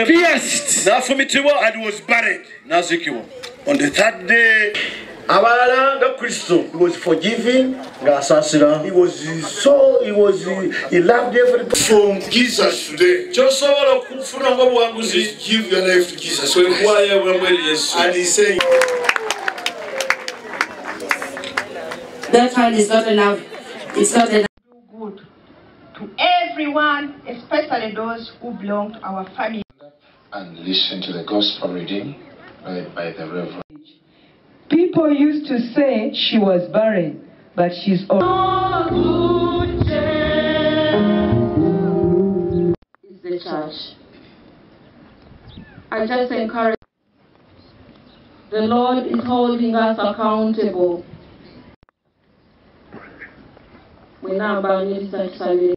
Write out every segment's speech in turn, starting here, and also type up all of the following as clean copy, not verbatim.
Pierced and was buried. On the third day, he was forgiving. He loved everything. From Jesus today, just give your life to Jesus. And he's saying that one is not enough. It's not enough. Good to everyone, especially those who belong to our family. And listen to the gospel reading read by the Reverend. People used to say she was barren, but she's It's the church. I just encourage. The Lord is holding us accountable. We now bow in such service.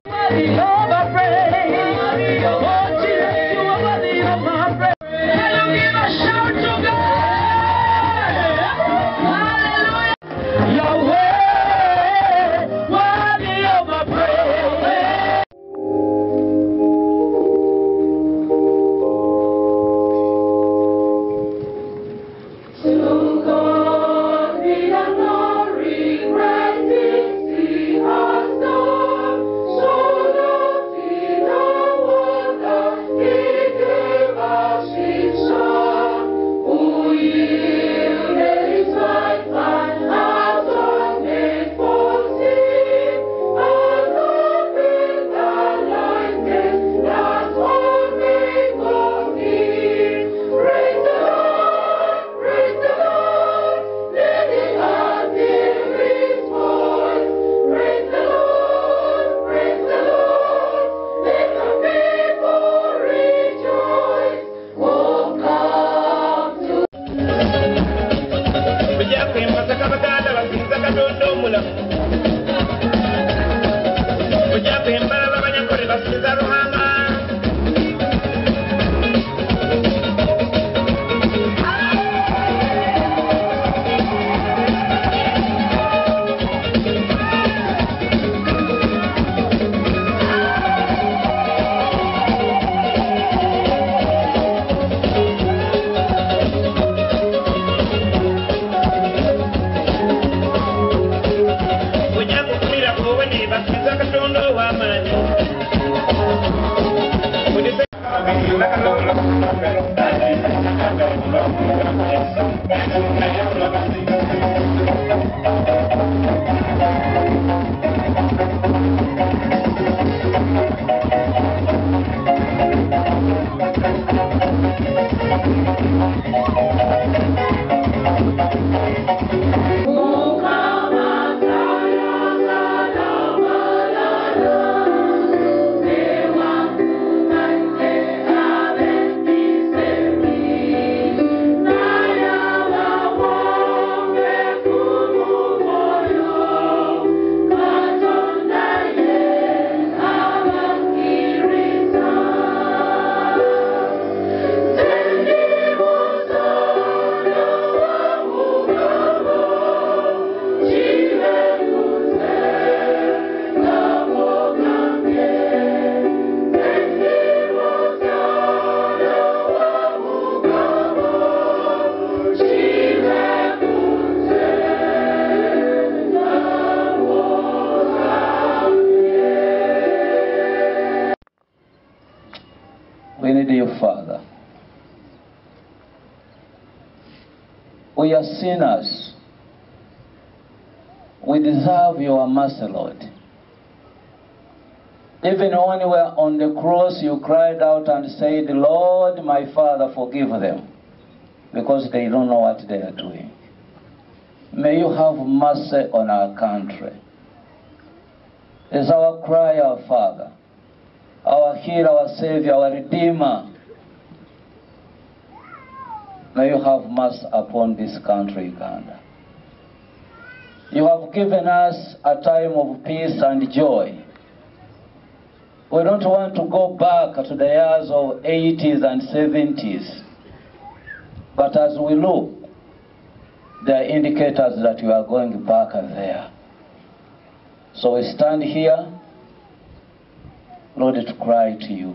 We need you, Father. We are sinners. We deserve your mercy, Lord. Even when we were on the cross, you cried out and said, Lord, my Father, forgive them, because they don't know what they are doing. May you have mercy on our country. It's our cry, our Father, our healer, our Savior, our Redeemer. May you have mercy upon this country, Uganda. You have given us a time of peace and joy. We don't want to go back to the years of 80s and 70s. But as we look, there are indicators that we are going back there. So we stand here Lord, to cry to you.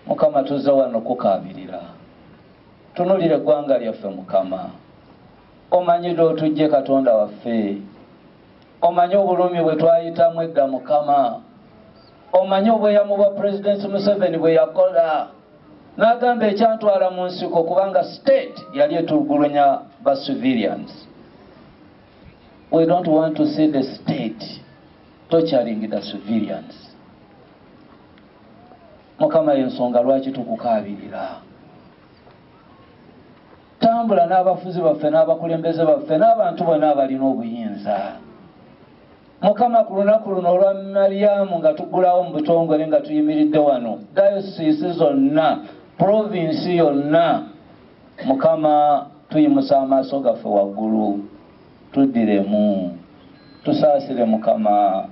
Mukama tuzze wano kukabirira. Tunulire eggwanga lyaffe Mukama. Omanyidde otujje Katonda waffe. Omanyi obulumi bwe twayitamu edda Mukama. Omanyi obweyamu bwa President Museveni bwe yakola. N'agamba ekyantwala mu nsiko kubanga state yali etulugunya ba civilians. We don't want to see the state torturing the civilians. Mukama y'ensonga lwaki tukukabirira. Tambula n'abafuzi baffe n'abakulembeze baffe n'abantu bonna abalina obuyinza. Mukama ku lunaku luno olwa Mariamu nga tuggulawo mu butongole nga tuyimiridde wano, dayosisi zonna, provinsi yonna, Mukama tuyimusa amaaso gaffe waggulu, tuddiremu, tusaasire Mukama.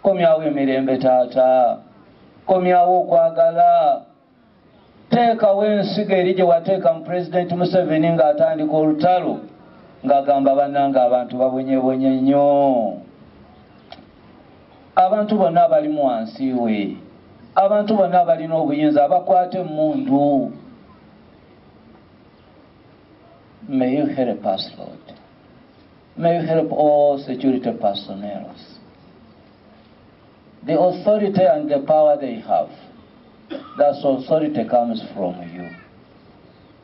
Komyawo emirembe Taata, komyawo okwagala, teekawo ensigo eri gye wateeka mu President Museveni ng'atandika olutalo ng'agamba bannange abantu babonyebonye nnyo. Abantu bonna abali mu wansi we, abantu bonna abalina obuyinza abakwate emmundu. May you help us, Lord. May you help all security personnel. The authority and the power they have, that authority comes from you.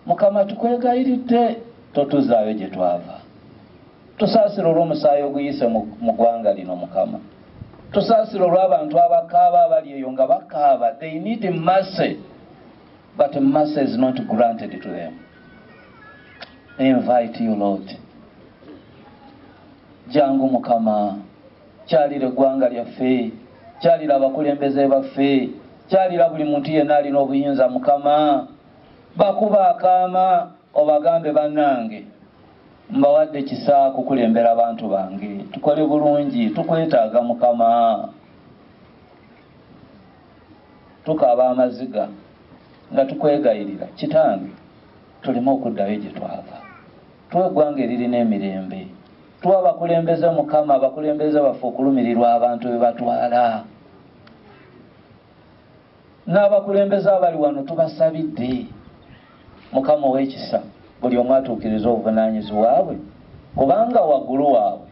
Mukama tukwegayiridde totuzaayo gye twava. Tusaasira olw'omusaayi oguyise mu ggwanga lino Mukama. Tusaasira olw'abantu abakaaba abali eyo nga bakaaba. They need mercy, but mercy is not granted to them. I invite you, Lord. Jangu Mukama, kyalira eggwanga lyaffe, kyalira abakulembeze baffe, kyalira buli muntu yenna alina obuyinza Mukama. Bakuba akaama obagambe bannange, mbawadde kisa kukulembera abantu bange, tukole bulungi, tukwetaaga Mukama. Tukaaba amaziga nga tukwegayirira Kitange, tuleme okuddayo gye twava. Tuwe eggwanga eririna emirembe. Tuwe abakulembeze Mukama, abakulembeze baffe okulumirirwa abantu be batwala. N'abakulembeze abali wano tubasabidde Mukama ow'ekisa buli omu atuukiriza obuvunaanyizibwa waabwe kubanga waggulu waabwe.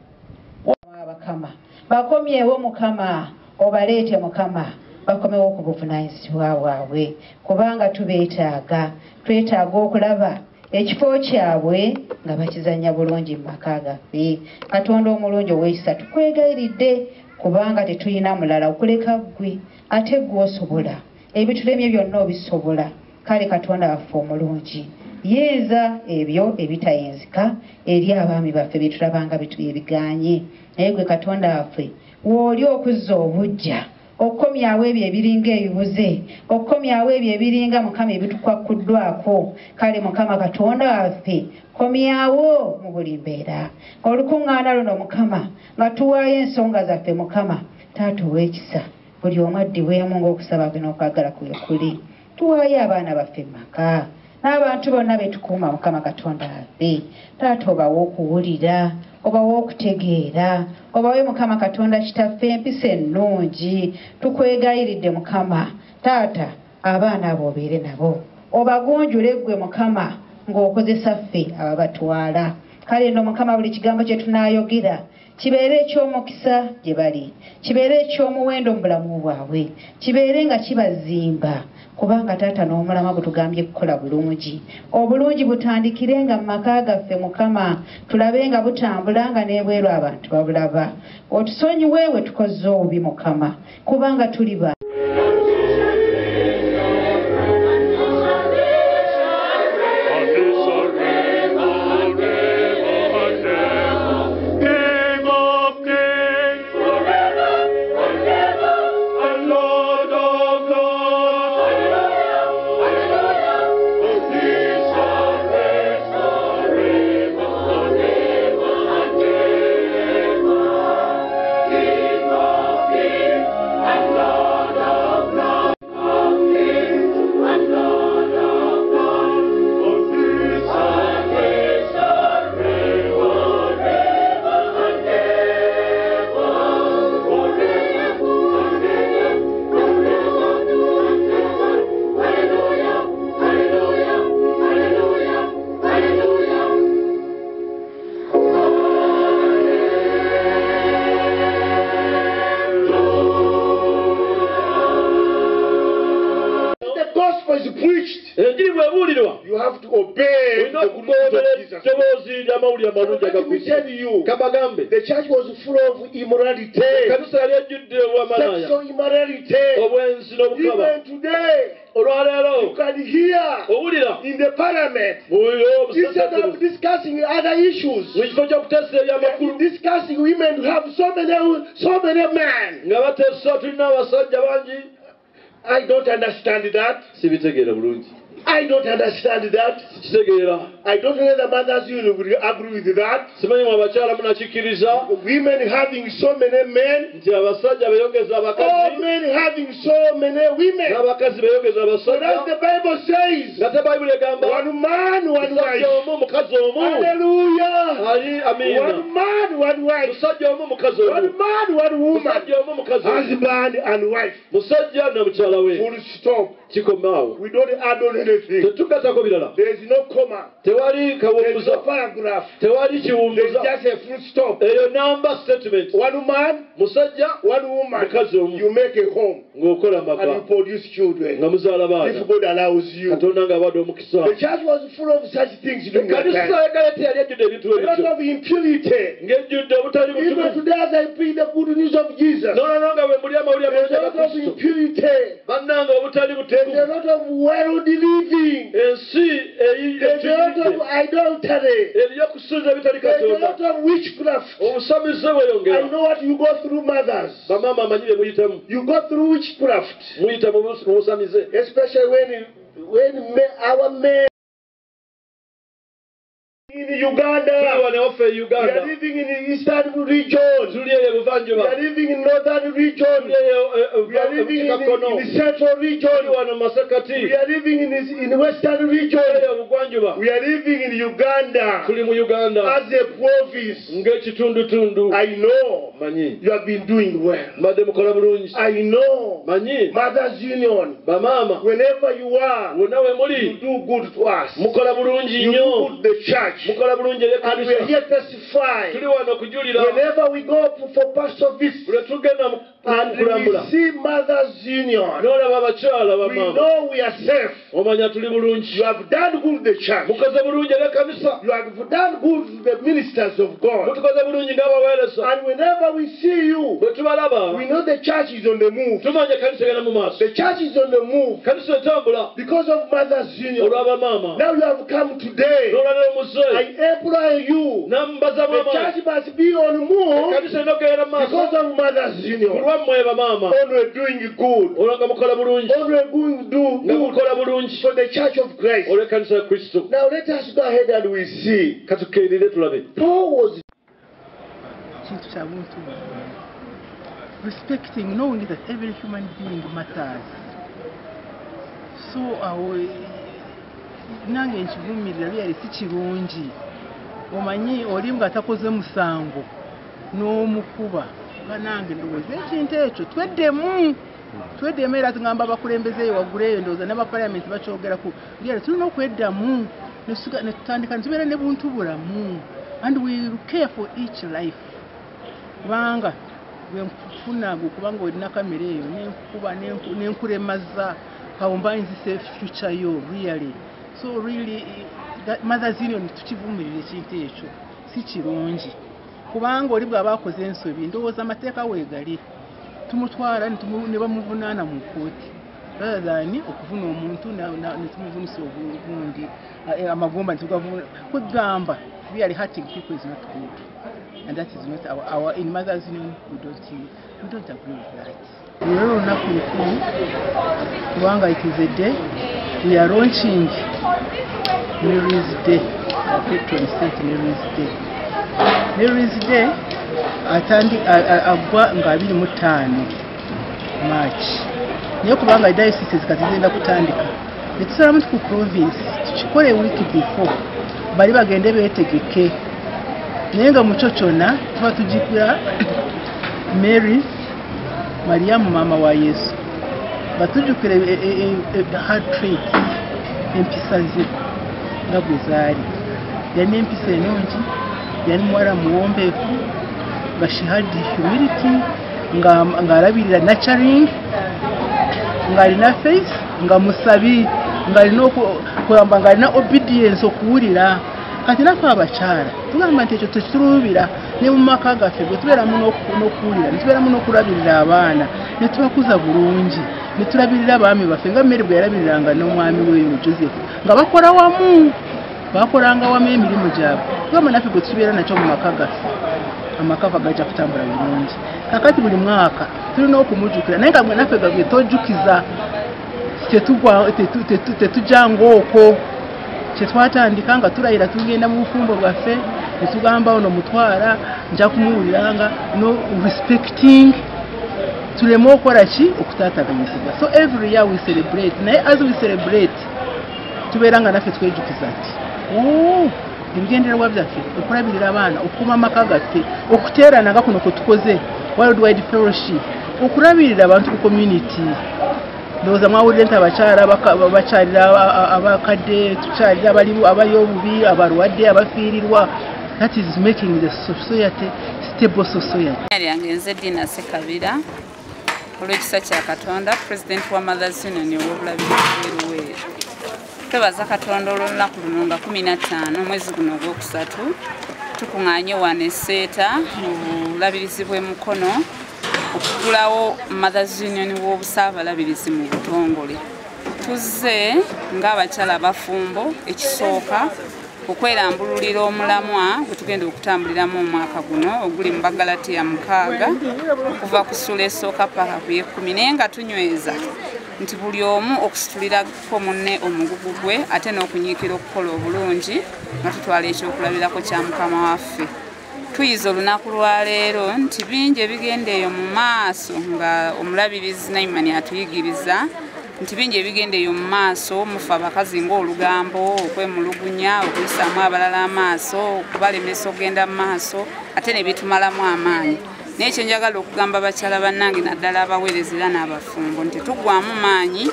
Bakama bakomyewo Mukama, obaleete Mukama, bakomewo ku buvunaanyizibwa bwabwe kubanga tubeetaaga, twetaaga okulaba ekifo kyabwe nga bakizanya bulungi mu maka gaffe. Katonda omulungi ow'ekisa tukwegayiridde kubanga tetulina mulala okuleka ggwe, ate ggwe osobola ebitulemye byonna obisobola. Kale Katonda waffe omulungi, yinza ebyo ebitayinzika eri abaami baffe byetulabanga ebiganye. Naye gwe Katonda waffe w'oli okuzza obujja okukomyawo ebyo ebiringa ebibuze, okukomyawo ebyo ebiringa Mukama ebitukwakuddwako. Kale Mukama Katonda waffe komyawo mu buli mbeera. Olukuŋŋaana luno Mukama nga tuwaayo ensonga zaffe Mukama, Taata ow'ekisa, buli omu addibwemu ng'okusaba kwe n'okwagala kwe kuli. Tuwaayo abaana baffe mu maka n'abantu bonna betukuuma Mukama Katonda waffe. Taata obawe okuwulira, obawe okutegeera, obawe Mukama Katonda kitaffe empisa ennungi. Tukwegayiridde Mukama Taata, abaana abo obeere nabo, obagunjule ggwe Mukama ng'okozesa ffe ababatwala. Kale nno Mukama buli kigambo kye tunaayogera kibeere eky'omukisa gye bali, kibeere eky'omuwendo mu bulamu bwabwe, kibeere nga kibazimba kubanga Taata n'omulama butugambye kukola bulungi. Obulungi butandikirenga mu maka gaffe Mukama, tulabe nga butambula nga n'ebweru abantu babulaba. Otusonyiwe we tukoze obubi Mukama kubanga tuli ba Lord is preached, you have to obey the good news of Jesus. Let me tell you, the church was full of immorality, sexual immorality. Even today, you can hear in the parliament, instead of discussing other issues, discussing women who have so many men. I don't understand that. I don't understand that. I don't know the mothers you will agree with that. Women having so many men. All men having so many women. So that's the Bible says. One man, one wife. Hallelujah. One man, one wife. One man, one woman. Husband and wife. Full stop. We don't add on anything. There is no comma. There is no paragraph. There is just a full stop. One man, one woman. You make a home and you produce children. If God allows you. The church was full of such things during that time. A lot of impurity. Even today as I preach the good news of Jesus, there's a lot of impurity. There's a lot of worldly living. There's a lot of adultery. There's a lot of witchcraft. I know what you go through, mothers. You go through witchcraft. Especially when our men in Uganda, we are living in the eastern region, we are living in northern region, we are living in the central region, we are living in the western region, we are living in Uganda as a province. I know you have been doing well. I know Mothers Union, whenever you are, you do good to us, you do good to the church. And we are here testifying. Whenever we go for pastor visits and we see Mothers Union, we know we are safe. You have done good to the church. You have done good to the ministers of God. And whenever we see you, we know the church is on the move. The church is on the move because of Mothers Union. Now you have come today. I employ you. The church must be on move because of Mothers Union. Always doing good. Always going do for the church of Christ. Now let us go ahead and we see. Paul was respecting, knowing that every human being matters. So nange nkivumirira byali si kirungi omanyi oli nga takoze musango n'omukuba banange ndowooza ekintu ekyo tweddemu era tugamba abakulembezeeyo wagguleeyo ndowooza n'abapalamenti bakyogerako byali tulina okweddamu ne tutandika nitubeera ne buntu bulamu and we care for each life kubanga bwe nkufunaga okubanga olina kamera eyo nenkuba nenkulemaza kawumba nzise future yo really. So really, that Mothers Union tukivumirira ekintu ekyo si kirungi kubanga oli bw'aba akoze ensobi ndowooza amateeka weegali tumutwala ne bamuvunaana mu kkooti rather than okuvuna omuntu ne tumuvunisa obundi amagomba ntitugavuna kwegamba really hurting people is not good, and that is not our in Mothers Union we don't agree with that. Lero lunaku lukulu kubanga it is a day we are launching Mary's Day, Patron Saint Mary's Day. Mary's Day agwa nga 25 March. Niyo kubanga diocese zikazigenda kutandika. Netusalamu ku province tukikole week before bali bagende betegeke. Naye nga mucho kyonna tuba tujikira Mary Mariamu mama wa Yesu. Batujukire hard traits empisa ze nga bwe zaali. Yali empisa ennungi, yali muwala muwombeefu, nga she had humility, ng'alabirira nurturing, ng'alina faith, nga musabi. ngalina kugamba ngalina obedience okuwulira kati naffe abakyala tugamba nti ekyo tekituluubira ne mu maka gaffe bwe tubeeramu n'okuwulira ne tubeeramu n'okulabirira abaana ne tubakuza bulungi ne tulabirira abaami baffe nga Mary bwe yalabiriranga n'omwami we Joseph nga bakolanga wamu emirimu gyabwe tugamba naffe bwe tubeera nakyo mu maka gaffe amaka gajja kutambula bulungi kakati buli mwaka tulina okumujjukira naye nga mwe naffe gabye tojjukiza tetujanga okwo kyetwatandika nga tulayira tugenda mu bufumbo bwaffe ne tugamba ono mutwala nja kumuwuliranga no respecting tuleme okukola ki okutaataganyizibwa so every year we celebrate naye as we celebrate tubeera nga naffe twejjukiza nti ebigendererwa byaffe okulabirira abaana okukuuma amaka gaffe okuteerana nga kuno kwe tukoze worldwide fellowship okulabirira abantu ku community ndowooza mwawulire nti abakyala bakyalira abakadde tukyalira abali obubi abalwadde abafiirirwa that is making the society stable society. Yange nze Dina Sekabira olw'ekisa kya Katonda President wa Mothers Union w'obulabirizi bw'Eruweero. Twebaza Katonda olw'olunaku luno nga 15 omwezi guno ogwokusatu tukuŋŋaanye wano e Seeta mu bulabirizi bw'Emukono okugulawo Mothers Union w'obusaabalabirizi mu butongole. Tuzze ng'abakyala abafumbo ekisooka okwerambululira omulamwa gwe tugenda okutambuliramu omwaka guno oguli mu Bagalatiya 6 okuva ku ssula esooka paka ku 10 naye nga tunyweza nti buli omu okusitulirako munne omugugu gwe ate n'okunyiikira okukola obulungi nga tutwala ekyokulabirako kya Mukama waffe. Tuyiza olunaku lwa leero nti bingi ebigenda eyo mu maaso nga omulabirizi Naimani atuyigiriza nti bingi ebigenda eyo mu maaso mufa abakazi ng'olugambo okwemulugunya okuyisaamu abalala amaaso okubalemesa okugenda mu maaso ate ne bitumalamu amaanyi. Naye kye njagala okugamba abakyala bannange naddala abaweereza era n'abafumbo nti tuggwamu maanyi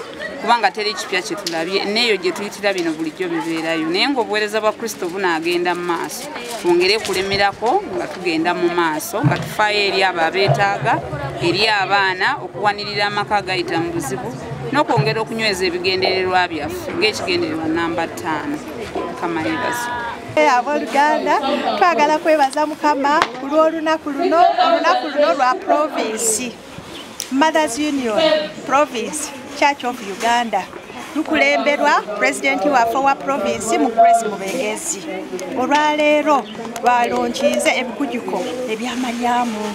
kubanga teri kipya kye tulabye neeyo gye tuyitira bino bulijjo bibeerayo naye ng'obuweereza bwa Kristo bunaagenda mu maaso twongere kulemerako nga tugenda mu maaso nga tufaayo eri abo abeetaaga eri abaana okuwanirira amaka agayita mu buzibu n'okwongera okunyweza ebigendererwa byaffe ng'ekigendererwa namba 5. Mukama yeebaze. Abooluganda twagala kwebaza Mukama ku lw'olunaku luno lwa province Mothers Union Province Church of Uganda lukulemberwa President waffe wa province mu Grace Mubengezi. Olwaleero lwalonkize ebikujjuko ebyamalyamu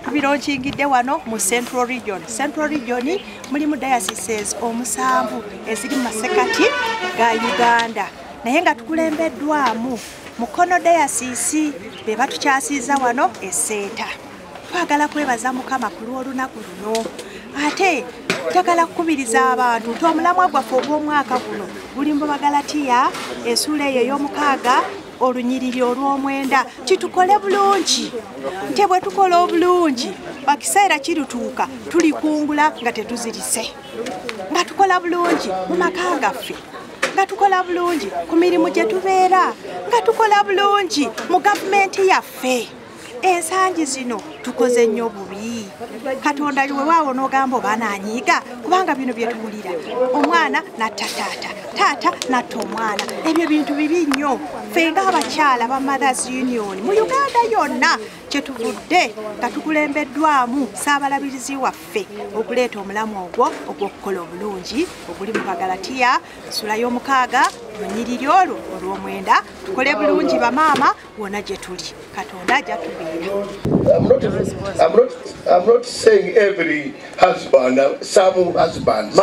tubironkingidde wano mu Central Region. Central Region mulimu dioceses 7 eziri mu masekati ga Uganda naye nga tukulembeddwamu Mukono Diocese be batukyasiza wano e Seeta. Twagala kwebaza Mukama ku lw'olunaku luno ate twagala kukubiriza abantu nti omulamwa gwaffe ogw'omwaka guno guli mu Bagalatiya essula eyo ey'omukaaga olunyiriri olw'omwenda kitukole bulungi nti bwe tukola obulungi bakiseera kirutuuka tulikungula nga tetuzirise nga tukola bulungi mu maka gaffe nga tukola bulungi ku mirimu gye tubeera nga tukola bulungi mu gavumenti yaffe. Ensangi zino tukoze nnyo bubi. Katonda liwe waawo n'ogamba obaananyiiga kubanga bino bye tuwulira omwana natta taata natta omwana ebyo bintu bibi nnyo. Ffe ng'abakyala ba Mothers Union mu Uganda yonna kye tuvudde nga tukulembeddwamu Ssaabalabirizi waffe okuleeta omulamu ogwo ogw'okukola obulungi oguli mu Bagalatiya ssula y'omukaaga lunyiriri olwo olw'omwenda tukole bulungi bamaama wonna gye tuli. Katonda ajja tubeera. I'm not saying every husband, some husbands.